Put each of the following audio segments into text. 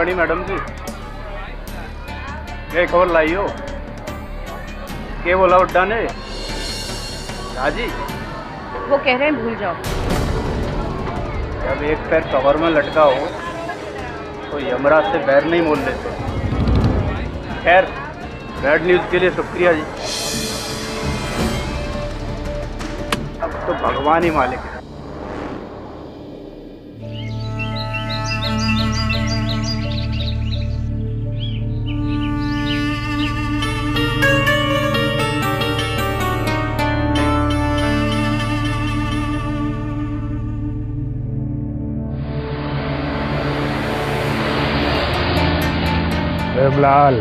घड़ी मैडम जी ये खबर लाई हो के बोला उड्डा ने राजी वो कह रहे हैं भूल जाओ। जब एक पैर कवर में लटका हो तो यमराज से बैर नहीं मोल लेते। खैर बैड न्यूज के लिए शुक्रिया जी। अब तो भगवान ही मालिक है। प्रेमलाल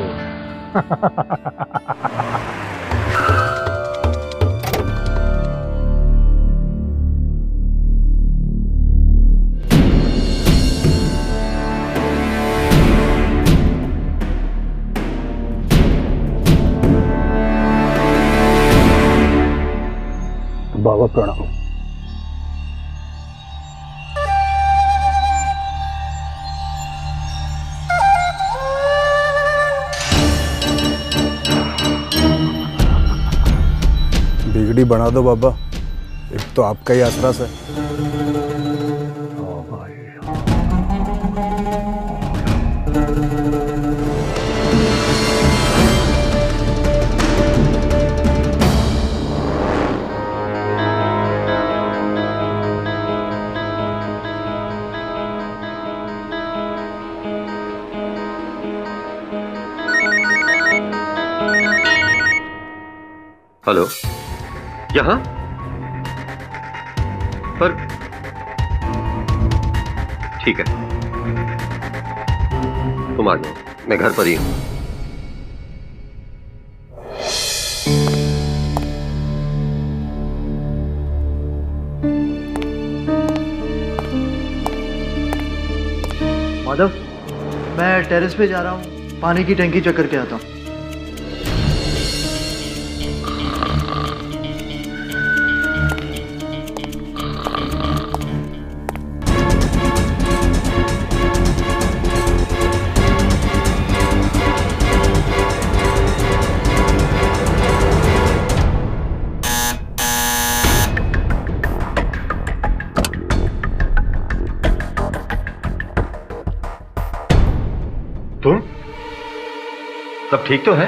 बाबा प्रणाम। बिगड़ी बना दो बाबा, एक तो आपका ही आसरा है। हेलो, यहाँ पर ठीक है, तुम आ जाओ, मैं घर पर ही हूं। माधव, मैं टेरेस पे जा रहा हूँ, पानी की टंकी चेक करके आता हूँ। तुम सब ठीक तो है?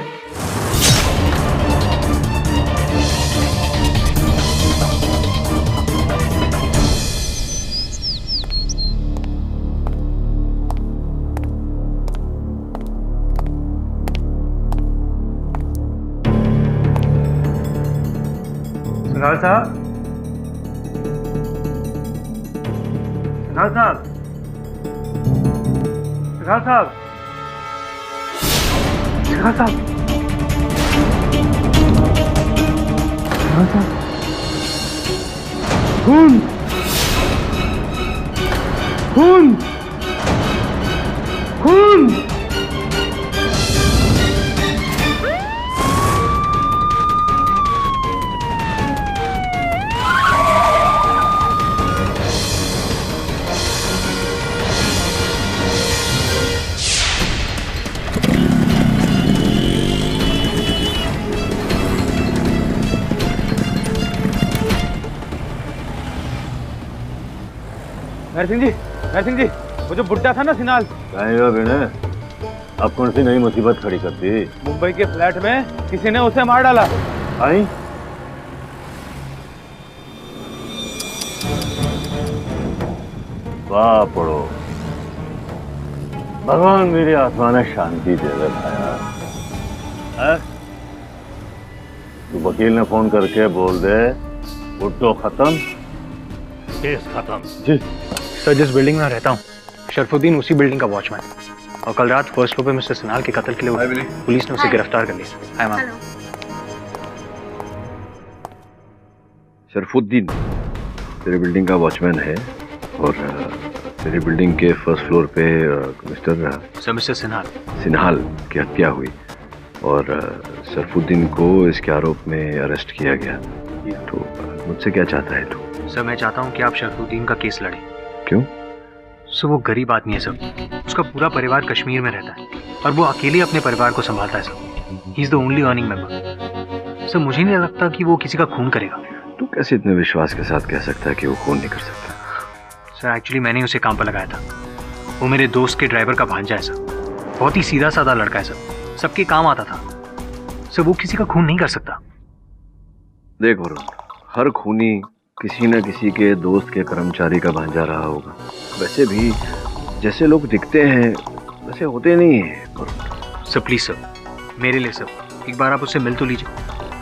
सिंघाल साहब, सिंघाल साहब, सिंघाल साहब, सिंघाल साहब, सिंघाल साहब, खून, खून, खून। नरसिंह जी, नरसिंह जी, वो जो बुड्ढा था ना सिनाल, अब कौन सी नई मुसीबत खड़ी कर दी? मुंबई के फ्लैट में किसी ने उसे मार डाला। आई वाह पड़ो, भगवान मेरी आत्मा ने शांति दे दे भाया। तू वकील ने फोन करके बोल दे बुड्ढो खत्म, केस खत्म। जी सर, जिस बिल्डिंग में मैं रहता हूँ शरफुद्दीन उसी बिल्डिंग का वॉचमैन, और कल रात फर्स्ट फ्लोर पे मिस्टर सिनाल के कत्ल के लिए पुलिस ने उसे गिरफ्तार कर लिया। Hi ma'am. शरफुद्दीन तेरे बिल्डिंग का वॉचमैन है और तेरे बिल्डिंग के फर्स्ट फ्लोर पे मिस्टर सिन्हाल सिन्हाल की हत्या हुई और शरफुद्दीन को इसके आरोप में अरेस्ट किया गया। तो मुझसे क्या चाहता है तू? सर मैं चाहता हूँ कि आप शरफुद्दीन का केस लड़ें। क्यों? सर वो गरीब आदमी है सर, उसका पूरा परिवार कश्मीर में रहता है और वो अकेले अपने परिवार को संभालता है sir. He is the only earning member. Sir मुझे नहीं लगता कि वो किसी का खून करेगा। तू कैसे इतने विश्वास के साथ कह सकता है कि वो खून नहीं कर सकता? सर एक्चुअली मैंने उसे काम पर लगाया था। वो मेरे दोस्त के ड्राइवर का भांजा है सर। बहुत ही सीधा साधा लड़का है सर, सबके काम आता था सर। वो किसी का खून नहीं कर सकता। देख वरुण, हर खूनी किसी न किसी के दोस्त के कर्मचारी का भांजा रहा होगा। वैसे भी जैसे लोग दिखते हैं वैसे होते नहीं है। सर प्लीज सर, मेरे लिए सर एक बार आप उससे मिल तो लीजिए।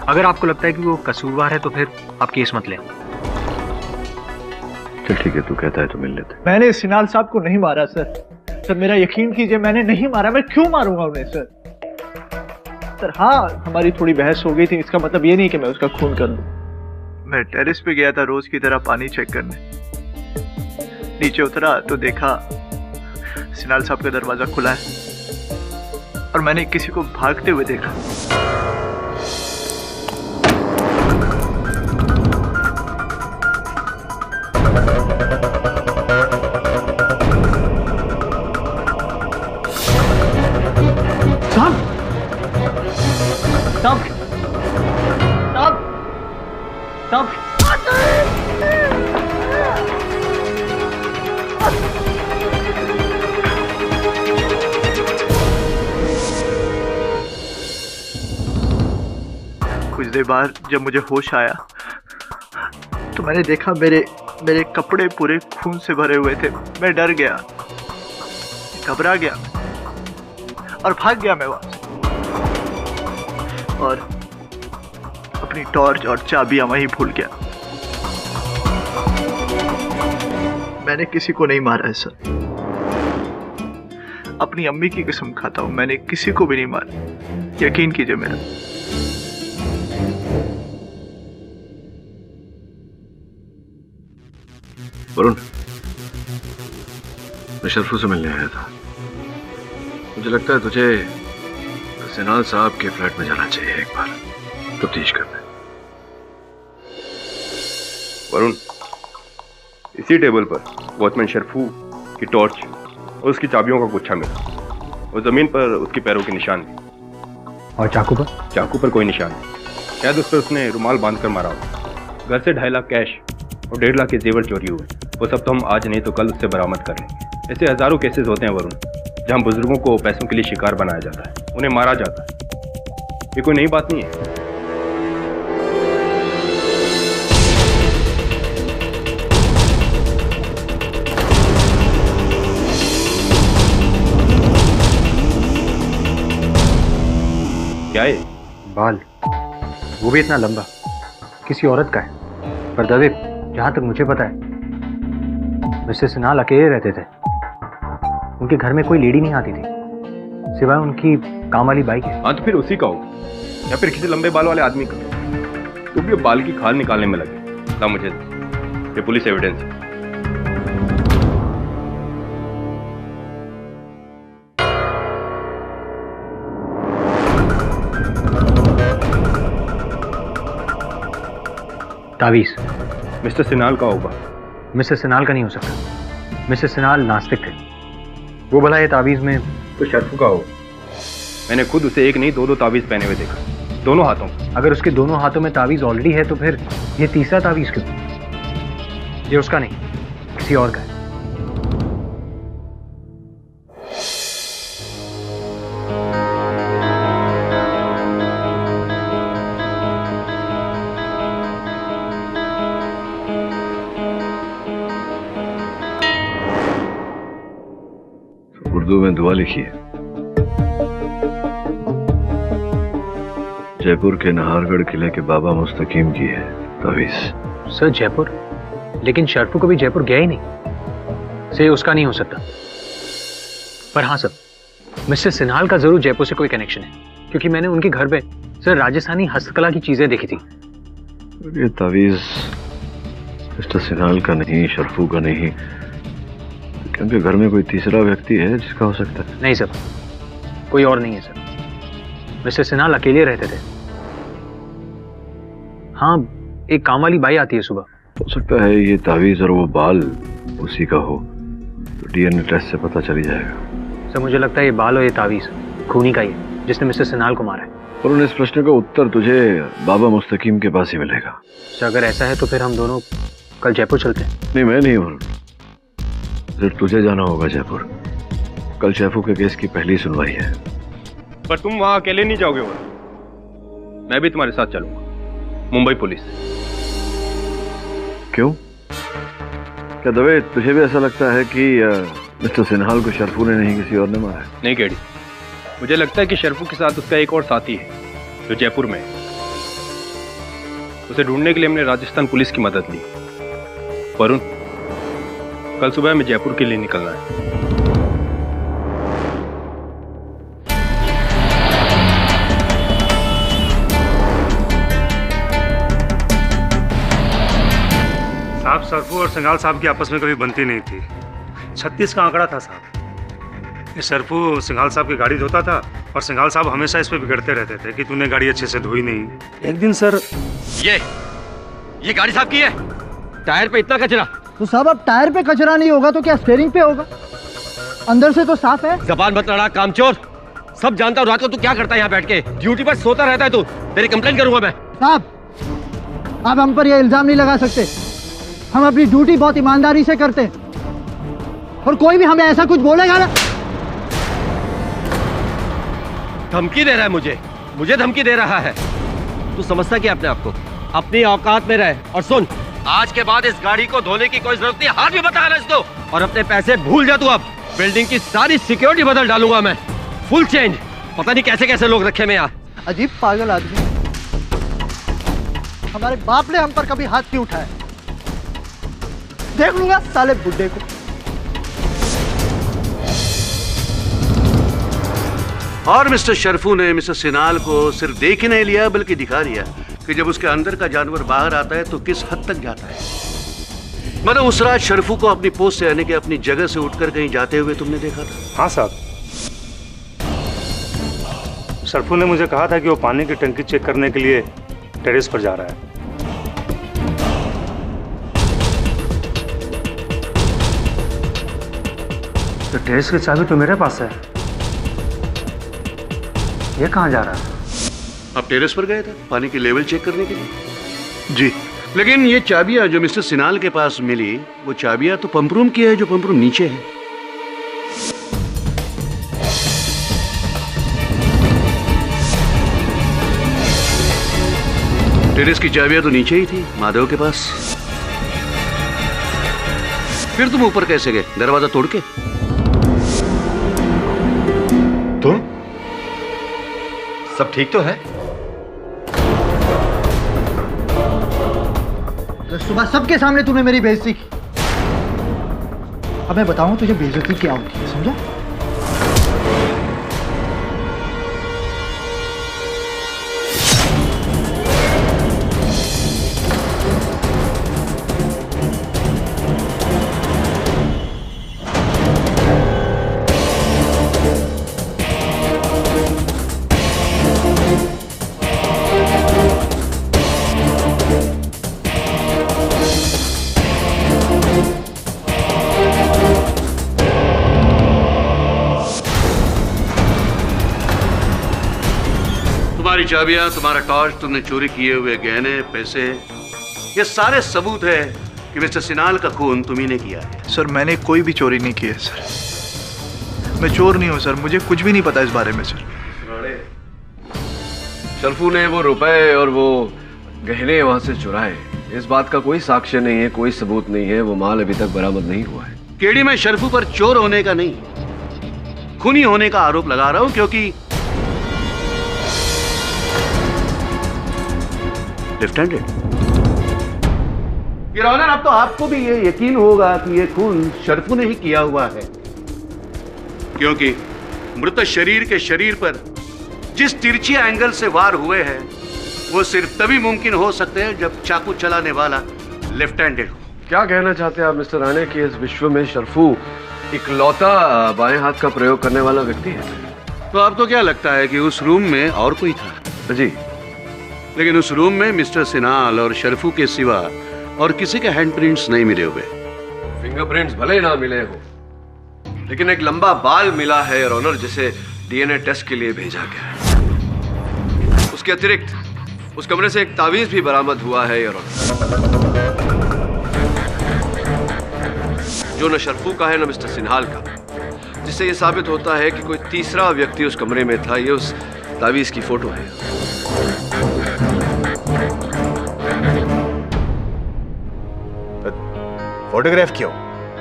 अगर आपको लगता है कि वो कसूरवार है तो फिर आप केस मत लें। चल ठीक है, तू कहता है तो मिल लेते। मैंने सिनाल साहब को नहीं मारा सर। सर मेरा यकीन कीजिए, मैंने नहीं मारा। मैं क्यों मारूंगा उन्हें सर? सर हाँ, हमारी थोड़ी बहस हो गई थी, इसका मतलब ये नहीं कि मैं उसका खून कर दूं। मैं टेरेस पे गया था रोज की तरह पानी चेक करने। नीचे उतरा तो देखा सिनाल साहब का दरवाजा खुला है और मैंने किसी को भागते हुए देखा। साहब साहब साहब साहब कुछ देर बाद जब मुझे होश आया तो मैंने देखा मेरे कपड़े पूरे खून से भरे हुए थे। मैं डर गया, घबरा गया और भाग गया मैं वहां से और अपनी टॉर्च और चाबियां वहीं भूल गया। मैंने किसी को नहीं मारा है सर। अपनी अम्मी की कसम खाता हूं, मैंने किसी को भी नहीं मारा। यकीन कीजिए मेरा। वरुण, मैं शरफू से मिलने आया था। मुझे लगता है तुझे सिनाल साहब के फ्लैट में जाना चाहिए एक बार, तफ्तीश करने। वरुण, इसी टेबल पर वॉचमैन शरफू की टॉर्च और उसकी चाबियों का गुच्छा मिला और जमीन पर उसके पैरों के निशान थे। और चाकू पर? चाकू पर कोई निशान नहीं। शायद उस पर उसने रुमाल बांधकर मारा हो। घर से 2.5 लाख कैश और 1.5 लाख के जेवर चोरी हुए। वो सब तो हम आज नहीं तो कल उससे बरामद कर लेंगे। ऐसे हजारों केसेस होते हैं वरुण, जहां बुजुर्गों को पैसों के लिए शिकार बनाया जाता है, उन्हें मारा जाता है। ये कोई नई बात नहीं है। क्या है? बाल, वो भी इतना लंबा, किसी औरत का है। पर दवेब, जहां तक मुझे पता है मिस्टर सिनाल अकेले रहते थे। उनके घर में कोई लेडी नहीं आती थी सिवाय उनकी काम वाली बाई के। हाँ तो फिर उसी का होगा या फिर किसी लंबे बाल वाले आदमी का। तो भी बाल की खाल निकालने में लगे ना। मुझे ये पुलिस एविडेंस है। तावीज मिस्टर सिनाल का होगा। मिस्टर सिनाल का नहीं हो सकता। मिस्टर सिनाल नास्तिक थे। वो भला ये तावीज में तो शरफू का होगा। मैंने खुद उसे एक नहीं 2-2 तावीज पहने हुए देखा, दोनों हाथों। अगर उसके दोनों हाथों में तावीज ऑलरेडी है तो फिर ये तीसरा तावीज क्यों? ये उसका नहीं, किसी और का है। उर्दू में दुआ लिखी है। जयपुर के नाहरगढ़ किले के बाबा मुस्तकीम की है तावीज। सर जयपुर? लेकिन शरफू कभी जयपुर गया ही नहीं, से उसका नहीं हो सकता। पर हाँ सर, मिस्टर सिन्हाल का जरूर जयपुर से कोई कनेक्शन है, क्योंकि मैंने उनके घर पे सर राजस्थानी हस्तकला की चीजें देखी थी। ये तावीज मिस्टर सिन्हाल का नहीं, शरफू का नहीं, क्योंकि घर में कोई तीसरा व्यक्ति है जिसका हो सकता है। नहीं सर, कोई और नहीं है सर। मिस्टर सिन्हाल अकेले रहते थे। हाँ, एक काम वाली बाई आती है सुबह। हो सकता है ये तावीज और वो बाल उसी का हो, तो डीएनए टेस्ट से पता चल ही जाएगा। सर मुझे लगता है ये बाल और ये तावीज़ खूनी का ही है जिसने मिस्टर सिनाल को मारा है। और इस प्रश्न का उत्तर तुझे बाबा मुस्तकीम के पास ही मिलेगा। सर अगर ऐसा है तो फिर हम दोनों कल जयपुर चलते हैं। नहीं, मैं नहीं वरुण, सिर्फ तुझे जाना होगा जयपुर। कल शैफू के केस की पहली सुनवाई है। पर तुम वहां अकेले नहीं जाओगे वरुण, मैं भी तुम्हारे साथ चलूंगा। मुंबई पुलिस। क्यों? क्या दवे तुझे भी ऐसा लगता है कि मिस्टर सिन्हाल को शरफू ने नहीं किसी और ने मारा है? नहीं केडी, मुझे लगता है कि शरफू के साथ उसका एक और साथी है जो जयपुर में है। उसे ढूंढने के लिए हमने राजस्थान पुलिस की मदद ली। वरुण, कल सुबह हमें जयपुर के लिए निकलना है। साहब, सरफू और सिंघाल साहब की आपस में कभी बनती नहीं थी। 36 का आंकड़ा था साहब। ये सरफू सिंघाल साहब की गाड़ी धोता था और सिंघाल साहब हमेशा इस पे बिगड़ते रहते थे कि तूने गाड़ी अच्छे से धोई नहीं। एक दिन सर, ये गाड़ी साहब की है, टायर पे इतना कचरा। तो साहब अब टायर पे कचरा नहीं होगा तो क्या स्टीयरिंग पे होगा? अंदर से तो साफ है। जबान मत लड़ा कामचोर, सब जानता हूँ। रात को तू क्या करता है यहाँ बैठ के? ड्यूटी पर सोता रहता है तू। तेरी कंप्लेंट करूंगा मैं। साहब आप हम पर यह इल्जाम नहीं लगा सकते। हम अपनी ड्यूटी बहुत ईमानदारी से करते हैं और कोई भी हमें ऐसा कुछ बोलेगा ना। धमकी दे रहा है मुझे धमकी दे रहा है। तू समझता क्या अपने आप को? अपनी औकात में रहे। और सुन, आज के बाद इस गाड़ी को धोने की कोई जरूरत नहीं। हाथ भी बता रहा इसको। और अपने पैसे भूल जा तू। अब बिल्डिंग की सारी सिक्योरिटी बदल डालूंगा मैं, फुल चेंज। पता नहीं कैसे कैसे लोग रखे मैं यहाँ। अजीब पागल आदमी। हमारे बाप ने हम पर कभी हाथ क्यों उठाया? देख लूंगा साले बुड्ढे को। और मिस्टर शरफू ने मिस्टर सिनाल को सिर्फ देख ही नहीं लिया बल्कि दिखा दिया कि जब उसके अंदर का जानवर बाहर आता है तो किस हद तक जाता है। मतलब उस रात शरफू को अपनी पोस्ट से यानी कि अपनी जगह से उठकर कहीं जाते हुए तुमने देखा था? हाँ साहब, शरफू ने मुझे कहा था कि वो पानी की टंकी चेक करने के लिए टेरेस पर जा रहा है। तो टेरेस की चाबी तो मेरे पास है, ये कहाँ जा रहा है? आप टेरेस पर गए थे पानी की लेवल चेक करने के लिए? जी। लेकिन ये चाबियां जो मिस्टर सिनाल के पास मिली, वो चाबियां तो पंप रूम की है जो पंप रूम नीचे है। टेरेस की चाबियां तो नीचे ही थी माधव के पास। फिर तुम ऊपर कैसे गए दरवाजा तोड़ के? तुम सब ठीक तो है? तो सुबह सबके सामने तूने मेरी बेइज्जती की। अब मैं बताऊं तुझे बेइज्जती क्या होती है, समझा? तुम्हारी चाबियां, तुम्हारा टॉर्च, तुमने चोरी किए हुए गहने, पैसे, ये सारे सबूत है कि मिस्टर सिनाल का खून तुम्ही ने किया है। सर मैंने कोई भी चोरी नहीं की है सर। मैं चोर नहीं हूँ सर, मुझे कुछ भी नहीं पता इस बारे में सर। शरफू ने वो रुपए और वो गहने वहां से चुराए, इस बात का कोई साक्ष्य नहीं है, कोई सबूत नहीं है। वो माल अभी तक बरामद नहीं हुआ है। केडी, मैं शरफू पर चोर होने का नहीं, खूनी होने का आरोप लगा रहा हूं क्योंकि लेफ्ट हैंडेड। योर ऑनर, अब तो आपको भी ये यकीन होगा कि ये खून शरफू ने ही किया हुआ है, क्योंकि मृत शरीर के शरीर पर जिस तिरछी एंगल से वार हुए हैं वो सिर्फ तभी मुमकिन हो सकते हैं जब चाकू चलाने वाला लेफ्ट हैंडेड हो। क्या कहना चाहते हैं आप मिस्टर राणे कि इस विश्व में शरफू इकलौता बाएं हाथ का प्रयोग करने वाला व्यक्ति है? तो आपको क्या लगता है कि उस रूम में और कोई था? जी, लेकिन उस रूम में मिस्टर सिनाल और शरफू के सिवा और किसी के हैंडप्रिंट्स नहीं मिले हुए। फिंगरप्रिंट्स भले ही ना मिले हो, लेकिन एक लंबा बाल मिला है योर ऑनर, जिसे डीएनए टेस्ट के लिए भेजा गया है। उसके अतिरिक्त उस कमरे से एक तावीज भी बरामद हुआ है योर ऑनर, जो न शरफू का है न मिस्टर सिन्हाल का, जिससे यह साबित होता है कि कोई तीसरा व्यक्ति उस कमरे में था। ये उस तावीज की फोटो है। फोटोग्राफ क्यों?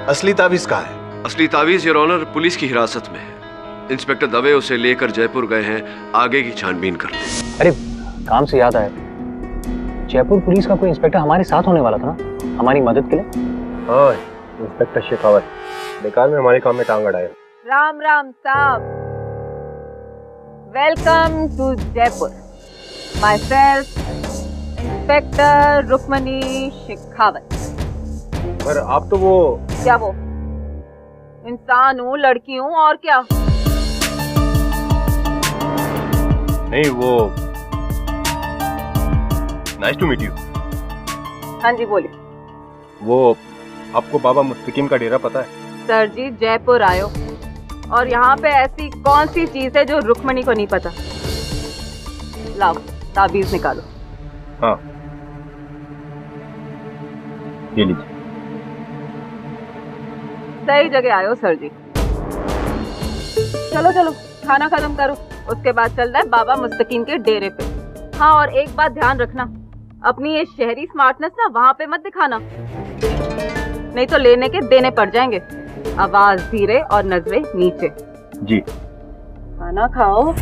असली तावीज कहाँ है? असली तावीज योर ऑनर पुलिस की हिरासत में है। इंस्पेक्टर दवे उसे लेकर जयपुर गए हैं आगे की छानबीन करने। अरे काम से याद आया, जयपुर पुलिस का कोई इंस्पेक्टर हमारे साथ होने वाला था ना, हमारी मदद के लिए। हाँ, इंस्पेक्टर शेखावत बेकार में हमारे काम में टांग अड़ाया। राम राम साहब, welcome to Jaipur. Myself inspector Rukmini Shekhawat. पर आप तो वो क्या वो? इंसान हूँ, लड़की हूँ, और क्या? नहीं, वो नाइस टू मीट यू। हाँ जी बोलिए। वो आपको बाबा मुस्तकीम का डेरा पता है? सर जी, जयपुर आयो और यहाँ पे ऐसी कौन सी चीज है जो रुक्मणी को नहीं पता? लाओ ताबीज निकालो। हाँ, ये लीजिए। सही जगह आयो सर जी। चलो चलो खाना खत्म करो, उसके बाद चल रहा है बाबा मुस्तकीम के डेरे पे। हाँ, और एक बात ध्यान रखना, अपनी ये शहरी स्मार्टनेस ना वहाँ पे मत दिखाना, नहीं तो लेने के देने पड़ जाएंगे। आवाज धीरे और नजरें नीचे। जी। खाना खाओ।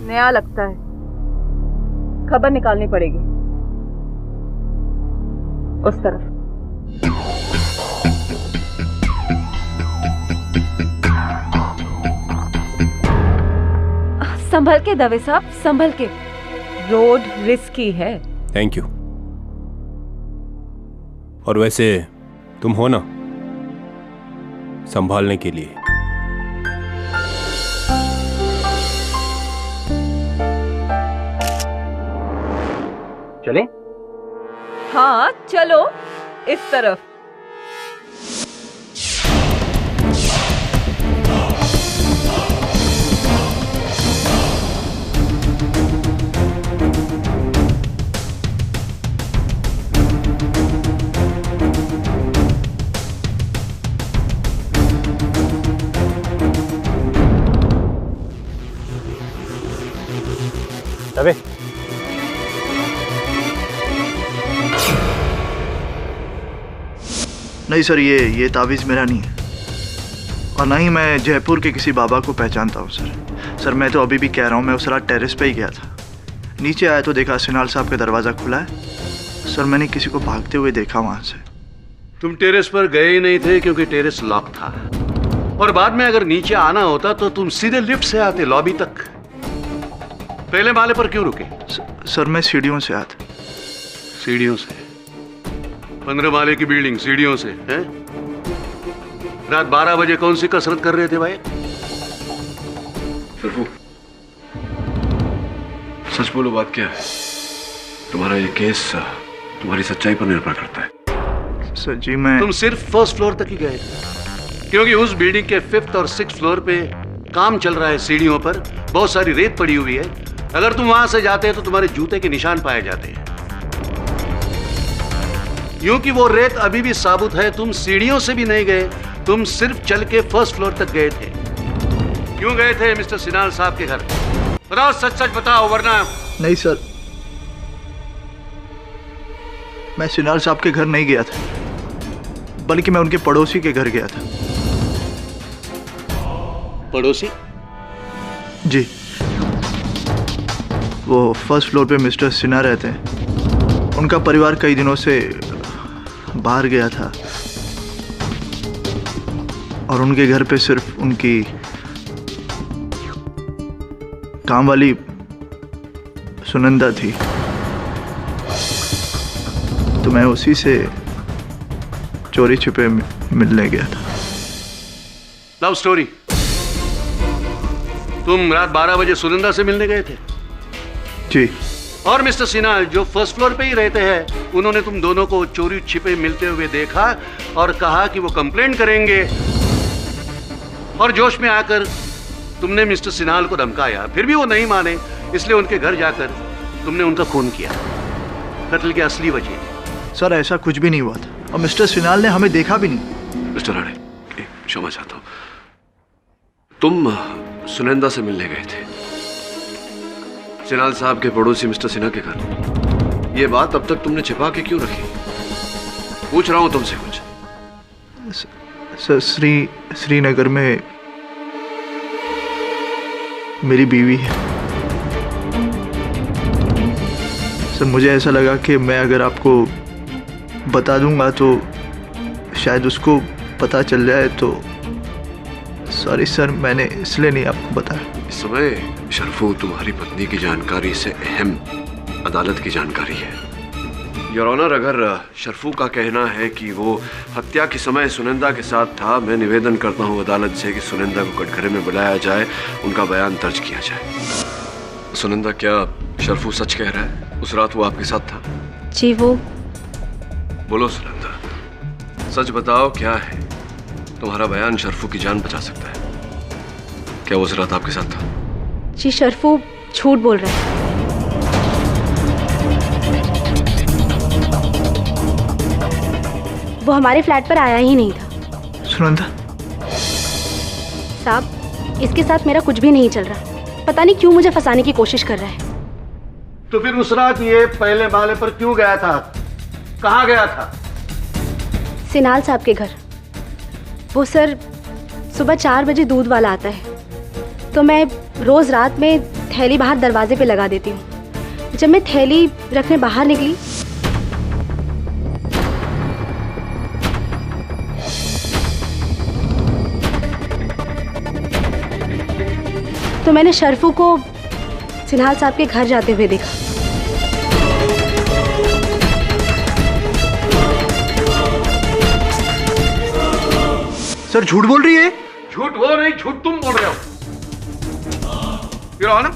नया लगता है, खबर निकालनी पड़ेगी उस तरफ। संभल के दवे साहब, संभल के, रोड रिस्की है। Thank you. और वैसे तुम हो ना संभालने के लिए। चले? हाँ चलो, इस तरफ। दवे, नहीं सर, ये तावीज़ मेरा नहीं है, और ना ही मैं जयपुर के किसी बाबा को पहचानता हूँ सर। मैं तो अभी भी कह रहा हूँ, मैं उस रात टेरेस पे ही गया था। नीचे आया तो देखा सिन्हाल साहब का दरवाज़ा खुला है। सर मैंने किसी को भागते हुए देखा वहाँ से। तुम टेरेस पर गए ही नहीं थे क्योंकि टेरेस लॉक था, और बाद में अगर नीचे आना होता तो तुम सीधे लिफ्ट से आते लॉबी तक। पहले माले पर क्यों रुके? सर मैं सीढ़ियों से आया था। सीढ़ियों से? 15 माले की बिल्डिंग सीढ़ियों से है? रात 12 बजे कौन सी कसरत कर रहे थे भाई? शरफू, सच बोलो, बात क्या है? तुम्हारा ये केस तुम्हारी सच्चाई पर निर्भर करता है। सर जी तुम सिर्फ फर्स्ट फ्लोर तक ही गए थे, क्योंकि उस बिल्डिंग के 5th और 6th फ्लोर पे काम चल रहा है। सीढ़ियों पर बहुत सारी रेत पड़ी हुई है। अगर तुम वहां से जाते तो तुम्हारे जूते के निशान पाए जाते हैं। क्योंकि वो रेत अभी भी साबुत है। तुम सीढ़ियों से भी नहीं गए, तुम सिर्फ चल के 1st फ्लोर तक गए थे। क्यों गए थे मिस्टर सिन्हाल साहब के घर? बताओ, सच सच बताओ, वरना। नहीं सर, मैं सिन्हाल साहब के घर नहीं गया था, बल्कि मैं उनके पड़ोसी के घर गया था। पड़ोसी? जी, वो 1st फ्लोर पे मिस्टर सिन्हा रहते हैं। उनका परिवार कई दिनों से बाहर गया था, और उनके घर पे सिर्फ उनकी काम वाली सुनंदा थी। तो मैं उसी से चोरी छिपे मिलने गया था। Love story. तुम रात 12 बजे सुनंदा से मिलने गए थे? जी। और मिस्टर सिन्हा जो फर्स्ट फ्लोर पे ही रहते हैं, उन्होंने तुम दोनों को चोरी छिपे मिलते हुए देखा और कहा कि वो कंप्लेंट करेंगे, और जोश में आकर तुमने मिस्टर सिन्हा को धमकाया। फिर भी वो नहीं माने, इसलिए उनके घर जाकर तुमने उनका खून किया। कत्ल की असली वजह। सर ऐसा कुछ भी नहीं हुआ था, और मिस्टर सिन्हा ने हमें देखा भी नहीं। मिस्टर राणे, क्षमा चाहता हूँ, तुम सुनंदा से मिलने गए थे सिन्हा साहब के पड़ोसी मिस्टर सिन्हा के घर। ये बात अब तक तुमने छिपा के क्यों रखी? पूछ रहा हूं तुमसे कुछ। सर श्रीनगर में मेरी बीवी है। सर मुझे ऐसा लगा कि मैं अगर आपको बता दूंगा तो शायद उसको पता चल जाए, तो सॉरी सर, मैंने इसलिए नहीं आपको बताया। इस समय शरफू तुम्हारी पत्नी की जानकारी से अहम अदालत की जानकारी है। योर ऑनर, अगर शरफू का कहना है कि वो हत्या के समय सुनंदा के साथ था, मैं निवेदन करता हूं अदालत से कि सुनंदा को कटघरे में बुलाया जाए, उनका बयान दर्ज किया जाए। सुनंदा, क्या शरफू सच कह रहा है? उस रात वो आपके साथ था? जी। वो बोलो सुनंदा, सच बताओ, क्या है? तुम्हारा बयान शरफू की जान बचा सकता है। क्या वो उस रात आपके साथ था? जी, शरफू झूठ बोल रहा है। वो हमारे फ्लैट पर आया ही नहीं था। सुनंदा साहब, इसके साथ मेरा कुछ भी नहीं चल रहा। पता नहीं क्यों मुझे फंसाने की कोशिश कर रहा है। तो फिर उस रात ये पहले माले पर क्यों गया था? कहाँ गया था? सिन्हा साहब के घर। वो सर सुबह 4 बजे दूध वाला आता है, तो मैं रोज रात में थैली बाहर दरवाजे पे लगा देती हूँ। जब मैं थैली रखने बाहर निकली तो मैंने शरफू को सिन्हा साहब के घर जाते हुए देखा। सर झूठ बोल रही है। झूठ वो नहीं, झूठ तुम बोल रहे हो। Your honour,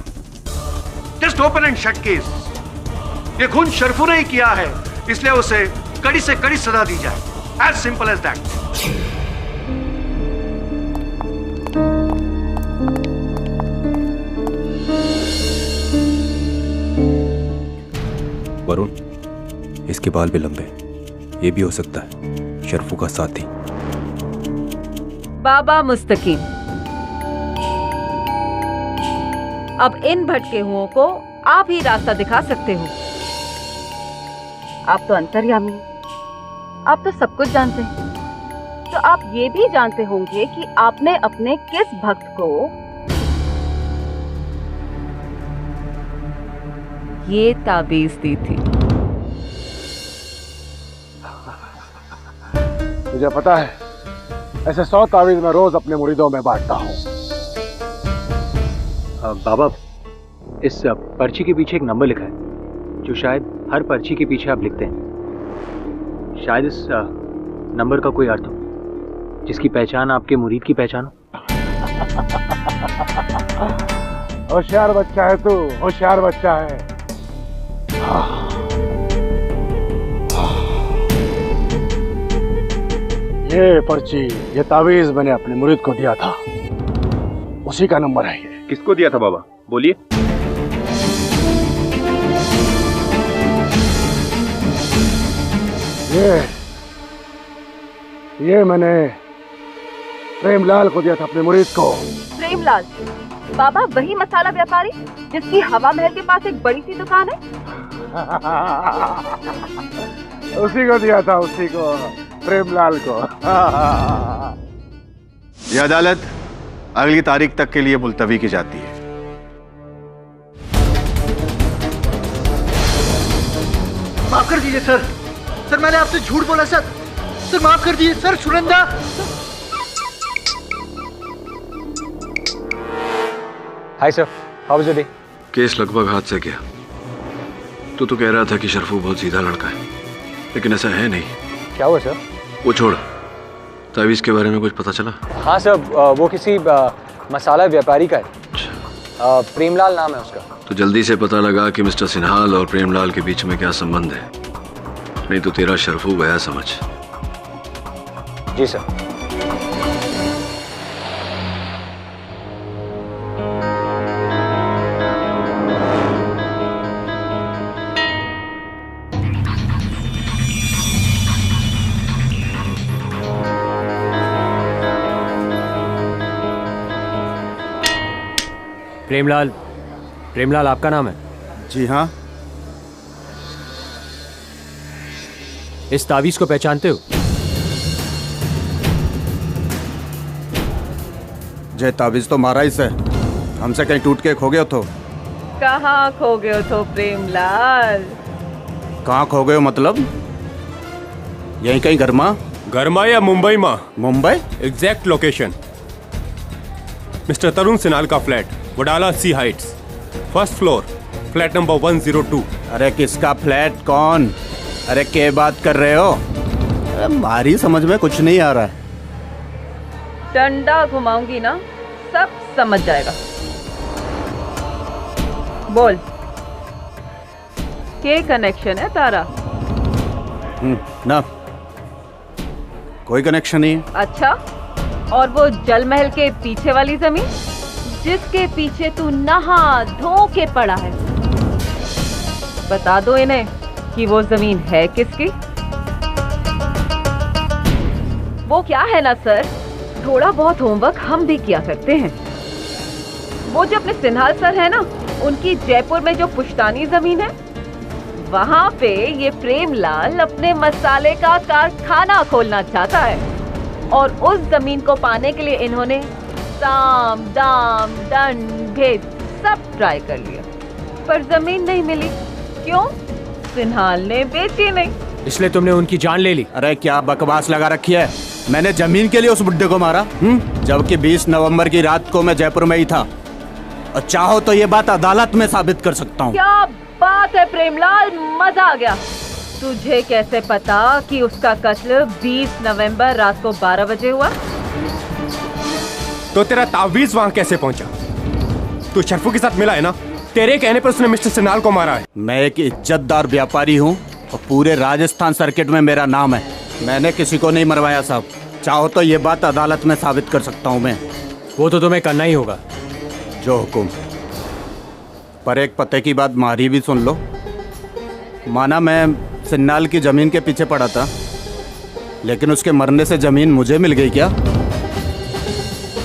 just open and shut case. ये खून शरफू ने ही किया है, इसलिए उसे कड़ी से कड़ी सजा दी जाए। As simple as that. Varun, इसके बाल भी लंबे, ये भी हो सकता है शरफू का साथी। बाबा मुस्तकीम, अब इन भटके हुओं को आप ही रास्ता दिखा सकते हो। आप तो अंतर्यामी हैं, आप तो सब कुछ जानते हैं, तो आप ये भी जानते होंगे कि आपने अपने किस भक्त को ये ताबीज दी थी। मुझे पता है, ऐसे 100 ताबीज मैं रोज अपने मुरीदों में बांटता हूँ। बाबा, इस पर्ची के पीछे एक नंबर लिखा है, जो शायद हर पर्ची के पीछे आप लिखते हैं। शायद इस नंबर का कोई अर्थ हो, जिसकी पहचान आपके मुरीद की पहचान हो। होशियार बच्चा है तू, होशियार बच्चा है। ये पर्ची, ये तावीज मैंने अपने मुरीद को दिया था, उसी का नंबर है ये। किसको दिया था बाबा, बोलिए। ये मैंने प्रेमलाल को दिया था, अपने मुरीद को। प्रेमलाल? बाबा, वही मसाला व्यापारी जिसकी हवा महल के पास एक बड़ी सी दुकान है? उसी को दिया था, उसी को, प्रेमलाल को। यह अदालत अगली तारीख तक के लिए मुलतवी की जाती है। माफ कर दीजिए सर, सर मैंने आपसे झूठ बोला सर, सर माफ कर दीजिए sir. Sunanda, hi sir, how was your day? Case लगभग हाथ से गया। तू तो कह रहा था कि शरफू बहुत सीधा लड़का है, लेकिन ऐसा है नहीं। क्या हुआ सर? वो छोड़, तावीज़ के बारे में कुछ पता चला? हाँ सर, वो किसी मसाला व्यापारी का है। प्रेमलाल नाम है उसका। तो जल्दी से पता लगा कि मिस्टर सिन्हाल और प्रेमलाल के बीच में क्या संबंध है, नहीं तो तेरा शरफू गया समझ। जी सर। प्रेमलाल, प्रेमलाल आपका नाम है? जी हाँ। इस तावीज को पहचानते हो? जय तावीज तो मारा इसे, हमसे कहीं टूट के खो गए तो? कहाँ खो गए तो प्रेमलाल? कहाँ खो गए मतलब? यहीं कहीं गरमा या मुंबई माँ? Mumbai? Exact location mister Tarun Sinhal का flat, Wadala sea heights, first floor, flat number 102। अरे किसका फ्लैट? कौन? अरे क्या बात कर रहे हो? अरे मारी समझ में कुछ नहीं आ रहा है। डंडा घुमाऊंगी ना, सब समझ जाएगा। बोल, क्या कनेक्शन है तारा? ना, कोई कनेक्शन नहीं है। अच्छा, और वो जल महल के पीछे वाली जमीन जिसके पीछे तू नहा धो के पड़ा है, बता दो इन्हें कि वो जमीन है किसकी? वो क्या है ना सर, थोड़ा बहुत होमवर्क हम भी किया करते हैं। वो जो अपने सिन्हाल सर है ना, उनकी जयपुर में जो पुश्तानी जमीन है, वहां पे ये प्रेमलाल अपने मसाले का कारखाना खोलना चाहता है। और उस जमीन को पाने के लिए इन्होंने साम दाम दंड भेद सब ट्राई कर लिया, पर जमीन नहीं मिली। क्यों? सिन्हाल ने बेची नहीं, इसलिए तुमने उनकी जान ले ली। अरे क्या बकवास लगा रखी है? मैंने जमीन के लिए उस बुड्ढे को मारा, जबकि 20 नवंबर की रात को मैं जयपुर में ही था। और चाहो तो ये बात अदालत में साबित कर सकता हूँ। क्या बात है प्रेमलाल, मजा आ गया। तुझे कैसे पता कि उसका कत्ल 20 नवंबर रात को 12 बजे हुआ? तो तेरा तावीज वहां कैसे पहुंचा? तू शरफू के साथ मिला है ना? तेरे कहने पर उसने मिस्टर सिन्हाल को मारा है। मैं एक इज्जतदार व्यापारी हूँ और पूरे राजस्थान सर्किट में मेरा नाम है। मैंने किसी को नहीं मरवाया साहब। चाहो तो ये बात अदालत में साबित कर सकता हूँ मैं। वो तो तुम्हें करना ही होगा। जो हुकुम। पर एक पते की बात मारी भी सुन लो। माना मैं सिन्हाल की जमीन के पीछे पड़ा था, लेकिन उसके मरने से जमीन मुझे मिल गई क्या?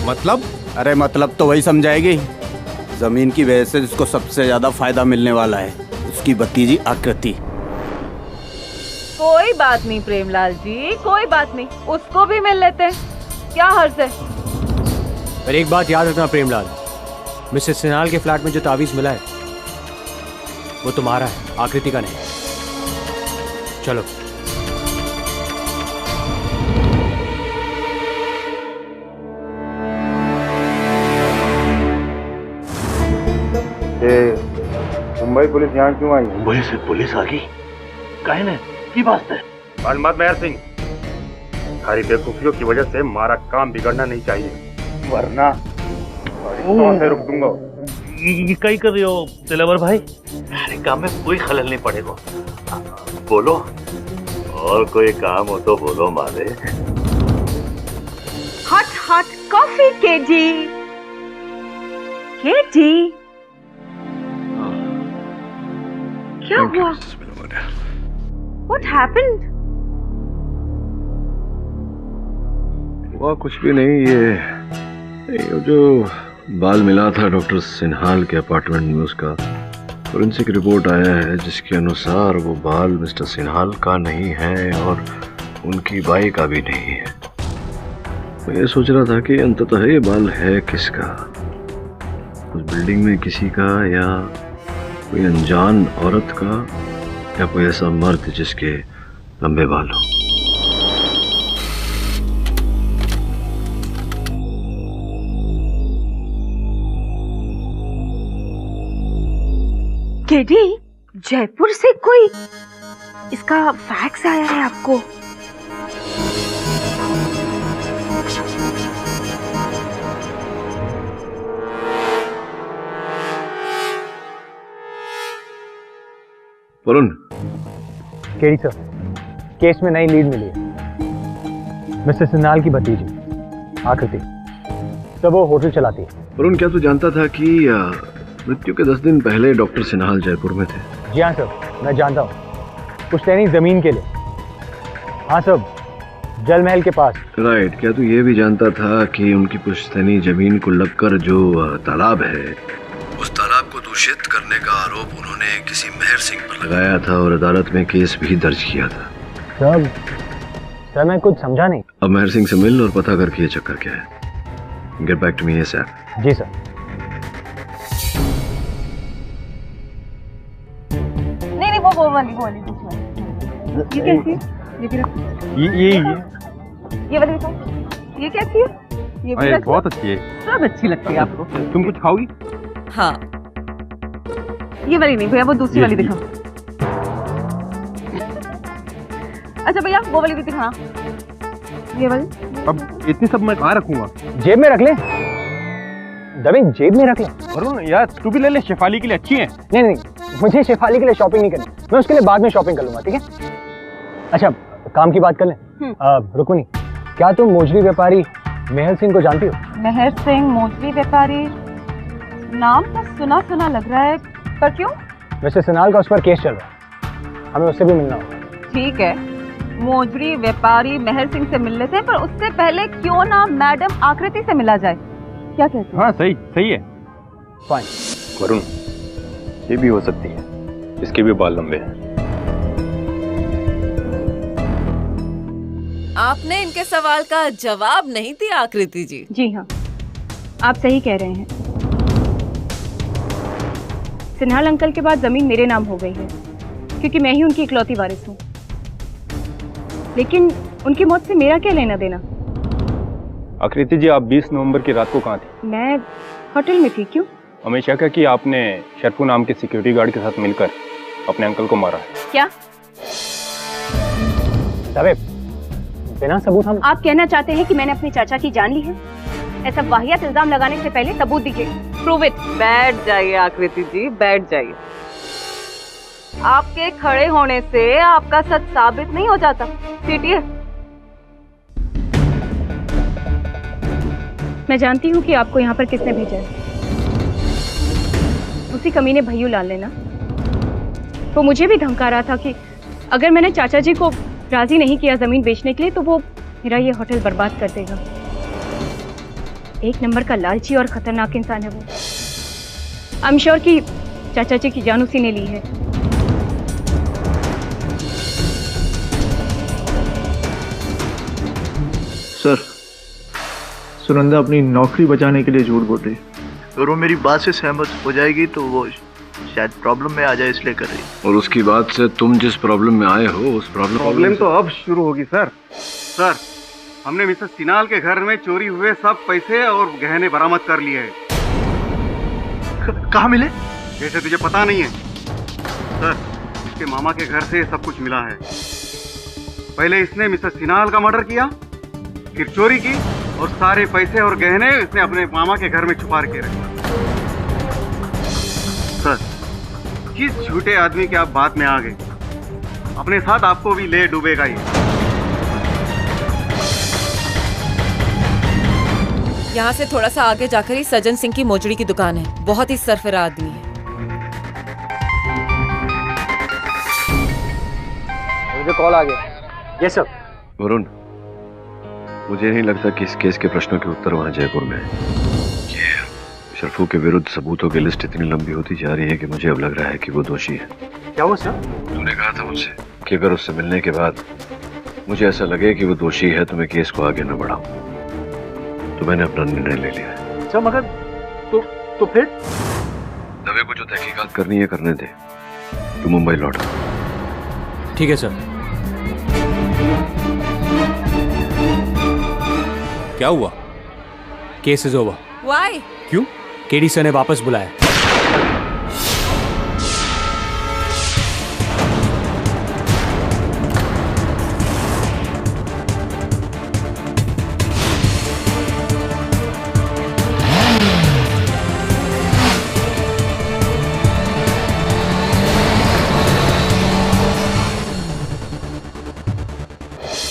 मतलब? अरे मतलब तो वही समझाएगी। जमीन की वजह से जिसको सबसे ज्यादा फायदा मिलने वाला है, उसकी भतीजी आकृति। कोई बात नहीं प्रेमलाल जी, कोई बात नहीं, उसको भी मिल लेते हैं, क्या हर्ज है? पर एक बात याद रखना प्रेमलाल, मिस्टर सिन्हाल के फ्लैट में जो तावीज मिला है वो तुम्हारा है, आकृति का नहीं। चलो। मुंबई पुलिस यहाँ क्यों आई? मुंबई से पुलिस आ गई? काहे ने? की बात है? मालूमात मेहर सिंह, हमारी बेवकूफियों की वजह से हमारा काम बिगड़ना नहीं चाहिए, वरना से रुक दूंगा। ये कहीं कर रहे हो दिलावर भाई? अरे काम में कोई खलल नहीं पड़ेगा। बोलो, और कोई काम हो तो बोलो माले। Hot hot coffee KG. KG, क्या हुआ? What happened? हुआ कुछ भी नहीं। ये जो बाल मिला था डॉक्टर सिन्हाल के अपार्टमेंट में, उसका फोरेंसिक रिपोर्ट आया है जिसके अनुसार वो बाल मिस्टर सिन्हाल का नहीं है और उनकी बाई का भी नहीं है। मैं ये सोच रहा था कि अंततः ये बाल है किसका, उस बिल्डिंग में किसी का, या कोई अनजान औरत का, या कोई ऐसा मर्द जिसके लंबे बाल हो। केडी, जयपुर से कोई इसका फैक्स आया है आपको? वरुण। केडी सर, केस में नई लीड मिली है। मिस्टर सिन्हाल की भतीजी आकृति, तब वो होटल चलाती है। वरुण, क्या तू जानता था कि मृत्यु के 10 दिन पहले डॉक्टर सिन्हाल जयपुर में थे? जी हाँ सर, मैं जानता हूँ, पुश्तैनी जमीन के लिए। हाँ सर, जल महल के पास। राइट। क्या तू ये भी जानता था कि उनकी पुश्तैनी जमीन को लगकर जो तालाब है, उस तालाब को दूषित करने का आरोप उन्होंने किसी मेहर सिंह पर लगाया था और अदालत में केस भी दर्ज किया था? सर मैं कुछ समझा नहीं। अब मेहर सिंह से मिल और पता करके ये चक्कर क्या है। Get back to me ASAP. जी सर। नहीं वो वाली ये कैसी है? ये वाली बताओ, ये कैसी है? ये भी बहुत अच्छी है। सब अच्छी लगती है आपको। तुम कुछ खाओगी? हाँ, ये वाली नहीं भैया, वो दूसरी वाली दिखाओ। अच्छा भैया, वो वाली भी दिखा। ये वाली। अब इतनी सब मैं कहाँ रखूंगा? जेब में रख ले। दबे जेब में रख ले। वरुण यार, तू भी ले ले, शेफाली के लिए अच्छी है। नहीं, मुझे शेफाली के लिए शॉपिंग नहीं करनी, मैं उसके लिए बाद में शॉपिंग कर लूंगा, ठीक है? अच्छा, काम की बात कर लें। रुक्मिनी, क्या तुम मोजरी व्यापारी मेहर सिंह को जानती हो? मेहर सिंह मोजरी व्यापारी, नाम तो सुना सुना लग रहा है, पर क्यों? मिस्टर सिन्हाल का उस पर केस चल रहा है, हमें उससे भी मिलना होगा। ठीक है, मोजरी व्यापारी मेहर सिंह से मिल लेते हैं, पर उससे पहले क्यों ना मैडम आकृति से मिला जाए? क्या कहते हैं? हाँ सही है। फाइन। वरुण, ये भी हो सकती है, इसके भी बाल लंबे हैं। आपने इनके सवाल का जवाब नहीं दिया आकृति जी। जी हाँ, आप सही कह रहे हैं। सिन्हाल अंकल के बाद जमीन मेरे नाम हो गई है, क्योंकि मैं ही उनकी इकलौती वारिस हूँ। लेकिन उनकी मौत से मेरा क्या लेना देना? आकृति जी, आप 20 नवंबर की रात को कहाँ थी? मैं होटल में थी। क्यों? हमें शक है कि आपने शरफू नाम के सिक्योरिटी गार्ड के साथ मिलकर अपने अंकल को मारा है। क्या? बिना सबूत हम... आप कहना चाहते हैं कि मैंने अपने चाचा की जान ली है? ऐसा वाहियात इल्जाम लगाने से पहले सबूत दीजिए। Prove it. बैठ जाइए आकृति जी, बैठ जाइए। आपके खड़े होने से आपका सच साबित नहीं हो जाता। सीटिए। मैं जानती हूँ कि आपको यहाँ पर किसने भेजा है। उसी कमीने भैयू लाल ने ना। वो मुझे भी धमका रहा था कि अगर मैंने चाचा जी को राजी नहीं किया जमीन बेचने के लिए, तो वो मेरा ये होटल बर्बाद कर देगा। एक नंबर का लालची और खतरनाक इंसान है वो। आई एम श्योर कि चाचा जी की जान उसी ने ली है। सर, सुनंदा अपनी नौकरी बचाने के लिए झूठ बोल रही है। अगर वो मेरी बात से सहमत हो जाएगी तो वो शायद प्रॉब्लम में आ जाए, इसलिए कर रही। और उसकी बात से तुम जिस प्रॉब्लम में आए हो, उस प्रॉब्लम तो अब शुरू होगी सर। सर, हमने मिसेस सिन्हाल के घर में चोरी हुए सब पैसे और गहने बरामद कर लिए हैं। कहाँ मिले? जैसे तुझे पता नहीं है सर, इसके मामा के घर से सब कुछ मिला है। पहले इसने मिसेस सिन्हाल का मर्डर किया, फिर चोरी की, और सारे पैसे और गहने इसने अपने मामा के घर में छुपा के रखा। सर, किस झूठे आदमी के आप बात में आ गए? अपने साथ आपको भी ले डूबेगा ये। यहाँ से थोड़ा सा आगे जाकर ही सज्जन सिंह की मोजड़ी की दुकान है। बहुत ही सरफरा आदमी है। मुझे कॉल आ गया। Yes sir. वरुण, मुझे नहीं लगता कि इस केस के प्रश्नों के उत्तर वहां जयपुर में है। शरफू के विरुद्ध सबूतों की लिस्ट इतनी लंबी होती जा रही है कि मुझे अब लग रहा है कि वो दोषी है। क्या हुआ सर? तूने कहा था मुझसे कि अगर उससे मिलने के बाद मुझे ऐसा लगे कि वो दोषी है तो मैं केस को आगे न बढ़ाऊं। तो मैंने अपना निर्णय ले लिया है। सर, मगर तो फिर? दवे को जो तहकीकात करनी है करने दे। तू मुंबई लौट। ठीक है सर। क्या हुआ? Case is over. व्हाई? क्यों? केडी सर ने वापस बुलाया।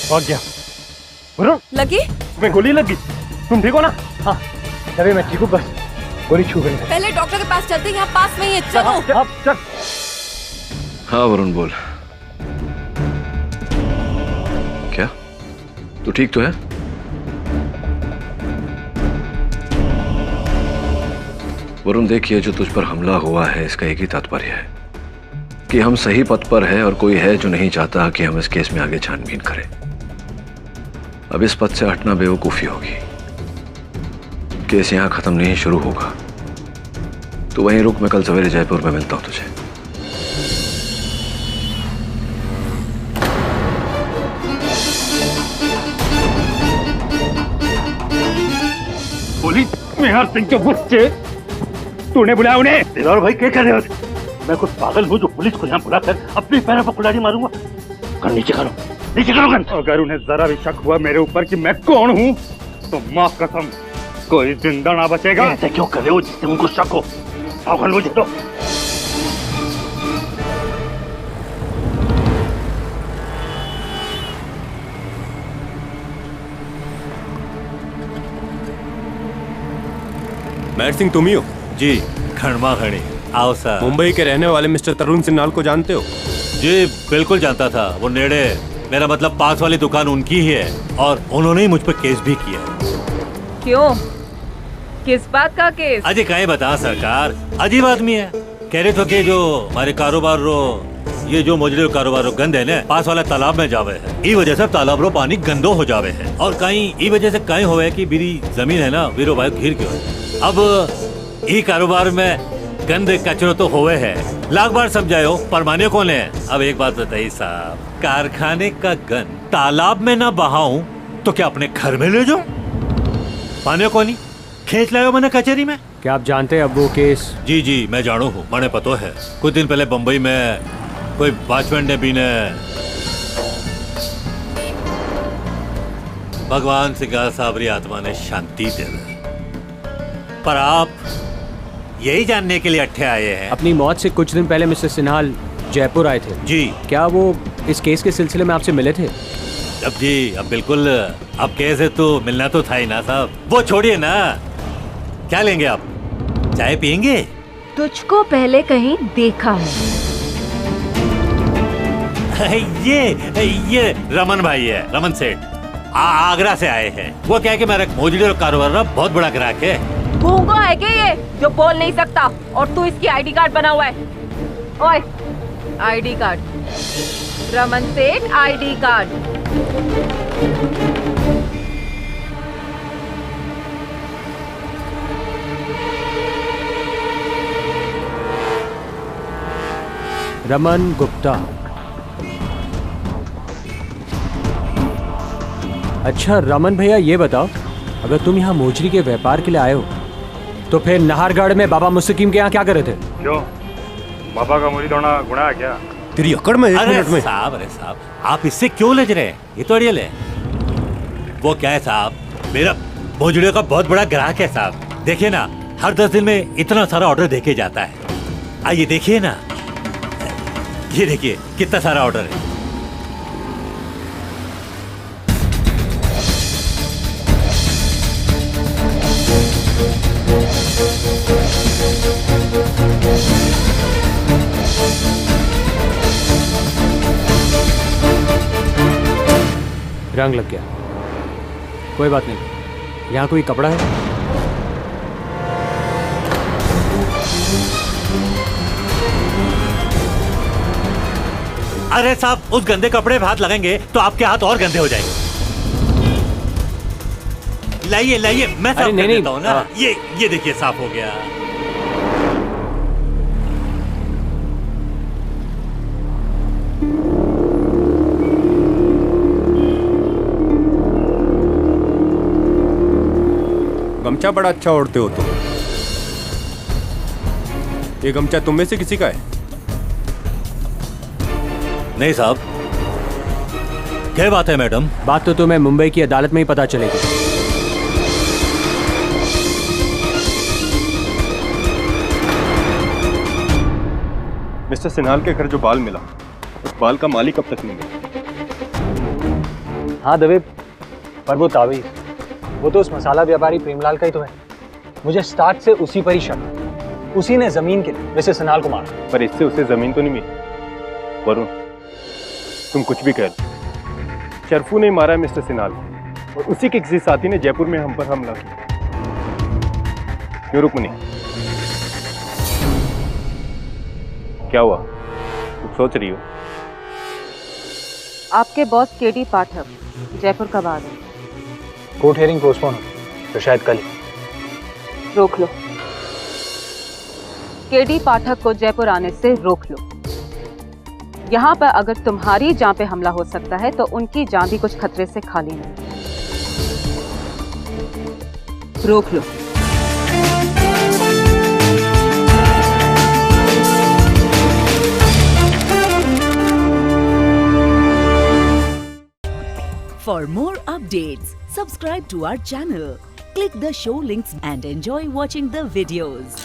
भाग गया। वरुण, लगी? तुम्हें गोली लगी? तुम ठीक हो ना? हाँ चलिए, मैं ठीक हूँ, बस गोली छू गई। पहले डॉक्टर के पास चलते हैं, यहाँ पास में ही है, चलो। चल। हाँ वरुण बोल। क्या तू ठीक तो है? वरुण देखिए, जो तुझ पर हमला हुआ है इसका एक ही तात्पर्य है कि हम सही पथ पर हैं और कोई है जो नहीं चाहता कि हम इस केस में आगे छानबीन करें। अब इस पथ से हटना बेवकूफी होगी। केस यहां खत्म नहीं, शुरू होगा। तो वहीं रुक, मैं कल सवेरे जयपुर में मिलता हूं तुझे। पुलिस मेहर सिंह के बच्चे, तूने बुलाया उन्हें? दिलावर भाई क्या कर रहे हो? मैं कुछ पागल हूँ जो पुलिस को यहाँ बुलाकर अपने पैरों पर कुल्हाड़ी मारूंगा? कर नीचे करो, नीचे करो गन। अगर उन्हें जरा भी शक हुआ मेरे ऊपर कि मैं कौन हूँ तो माफ कसम कोई जिंदा ना बचेगा। ऐसे क्यों कर रहे हो जिससे उनको शक हो? गन मुझे दो। महर सिंह तुम ही हो? जी, खड़मा खड़ी। आओ सर। मुंबई के रहने वाले मिस्टर तरुण सिन्हाल को जानते हो? जी बिल्कुल जानता था। वो नेड़े, मेरा मतलब पास वाली दुकान उनकी ही है और उन्होंने ही मुझ पर केस भी किया। क्यों? किस बात का केस? अजय कहीं बता सरकार, अजीब आदमी है। कह रहे थे कि जो हमारे कारोबार रो, ये जो मौजूद कारोबार रो गंद है ना, पास वाला तालाब में जावे है। ई वजह से तालाब रो पानी गंदो हो जावे है और कहीं ई वजह से कहीं होवे कि मेरी जमीन है ना वीरो भाई घिर क्यों है। अब ई कारोबार में गंद कचरो तो होवे है, लाख बार समझायो पर माने कौन है। अब एक बात बताइए साहब, कारखाने का गंद तालाब में ना बहाऊं तो क्या अपने घर में ले जाऊं? माने कौन ही खींच लायो मैंने कचहरी में। क्या आप जानते हैं अब वो केस? जी जी मैं जानू हूँ, मैंने पता है। कुछ दिन पहले बम्बई में कोई वॉचमैन ने भी ने भगवान सिंघाल साबरी आत्मा ने शांति दे दी। पर आप यही जानने के लिए अट्ठे आए हैं? अपनी मौत से कुछ दिन पहले मिस्टर सिन्हाल जयपुर आए थे। जी। क्या वो इस केस के सिलसिले में आपसे मिले थे? अब जी, अब बिल्कुल। अब केस है तो मिलना तो था ही ना साहब। वो छोड़िए ना, क्या लेंगे आप? चाय पियेंगे? तुझको पहले कहीं देखा है। ये रमन भाई है, रमन सेठ, आगरा से आए हैं। वो क्या है कि मेरा मौजूद कारोबार ना बहुत बड़ा ग्राहक है। गूंगा है क्या ये जो बोल नहीं सकता और तू इसकी आईडी कार्ड बना हुआ है? ओए, आईडी कार्ड, रमन सेठ आईडी कार्ड। रमन गुप्ता। अच्छा रमन भैया, ये बताओ, अगर तुम यहाँ मोजरी के व्यापार के लिए आए हो तो फिर नाहरगढ़ में बाबा मुस्तकीम के यहाँ क्या कर रहे थे? क्यों, बाबा का मुरीद होना गुनाह है क्या? तेरी अकड़ में 1 मिनट में। अरे साहब, आप इससे क्यों लज रहे हैं? ये तो अड़ियल है। वो क्या है साहब, मेरा भोजड़ियों का बहुत बड़ा ग्राहक है साहब। देखिए ना, हर 10 दिन में इतना सारा ऑर्डर देके जाता है। आइए देखिए ना, ये देखिए कितना सारा ऑर्डर है। रंग लग गया, कोई बात नहीं। यहाँ कोई कपड़ा है? अरे साहब, उस गंदे कपड़े पे हाथ लगेंगे तो आपके हाथ और गंदे हो जाएंगे। लाइए लाइए, मैं साफ कर देता हूँ ना। ये देखिए साफ हो गया। गमछा बड़ा अच्छा ओढ़ते हो तुम। ये गमछा तुम में से किसी का है? नहीं साहब। क्या बात है मैडम? बात तो तुम्हें मुंबई की अदालत में ही पता चलेगी। मिस्टर सिन्हाल के घर जो बाल मिला, उस बाल का मालिक अब तक नहीं मिला। हाँ दवे, पर वो तावीज़, वो तो उस मसाला व्यापारी प्रेमलाल का ही तो है। मुझे स्टार्ट से उसी पर ही शक। उसी ने जमीन के लिए मिसेस सिनाल को मारा। पर इससे उसे जमीन तो नहीं मिली। वरुण, तुम कुछ भी कह लो, शर्फू ने मारा है मिस्टर सिनाल और उसी के किसी साथी ने जयपुर में हम पर हमला किया। क्यों रुक्मिनी, क्या हुआ? कुछ सोच रही हो? आपके बॉस केडी पाठक जयपुर कब आ रहे? कोर्ट हियरिंग पोस्टपोन हो तो शायद कल ही। रोक लो, केडी पाठक को जयपुर आने से रोक लो। यहाँ पर अगर तुम्हारी जान पे हमला हो सकता है तो उनकी जान भी कुछ खतरे से खाली नहीं। रोक लो। For more updates, subscribe to our channel, click the show links and enjoy watching the videos.